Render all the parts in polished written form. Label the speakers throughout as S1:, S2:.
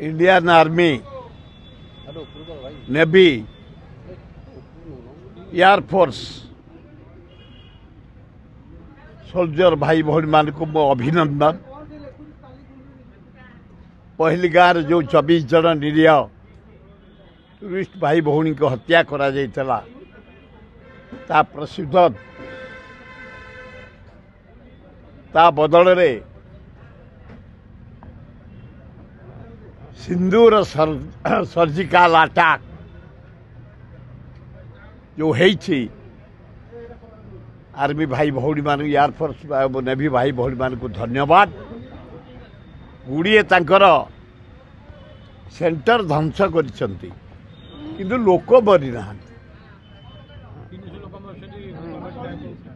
S1: Indian army, navy, air force soldier भाई भौणी मान को मो अभिनंदन। पहली गाँव जो 24 जन निरीह टूरिस्ट भाई भौणी को हत्या करा जाइतला ता प्रसिद्ध ता बदल रे सिंदूर सर्जिकल अटैक जो है आर्मी भाई भौणी मान एयरफोर्स नेवी भाई भौणी मान को धन्यवाद। गुड़िए तांकर सेंटर ध्वंस करिसंती किंतु लोक मरी ना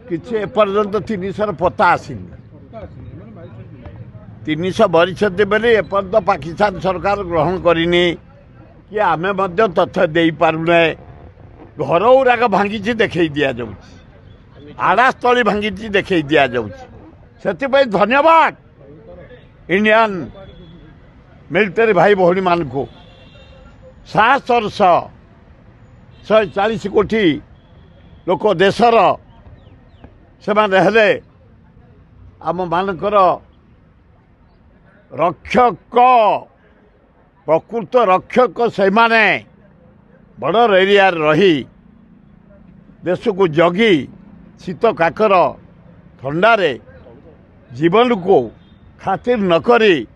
S1: किसी एपर्यंत 300 पता आसीनी 300 मरीचंती बोली एपर्यंत पाकिस्तान सरकार ग्रहण करनी कि आमे मध्य तथ्य दे पारुना। घर गुराक भांगी देखई दि जाऊँ, आड़ास्थली भांगी देखई दि जाऊँ। से धन्यवाद इंडियन मिलिटरी भाई भौणी मान को। 140 कोटी लोक देशर से हेले आम मानकर रक्षक, प्रकृत रक्षक से माने बॉर्डर एरिया रही देश को जगी शीत काकर ठंडारे जीवन को खातिर न करी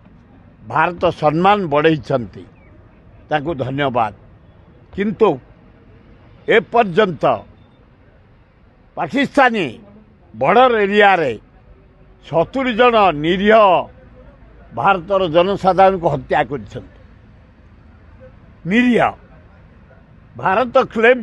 S1: भारत सम्मान बढ़ाई ताकू धन्यवाद। किंतु ए पर्यंत पाकिस्तानी बॉर्डर एरिया रे 70 जन निरीह भारतर जनसाधारण को हत्या कर निरीह भारत क्लेम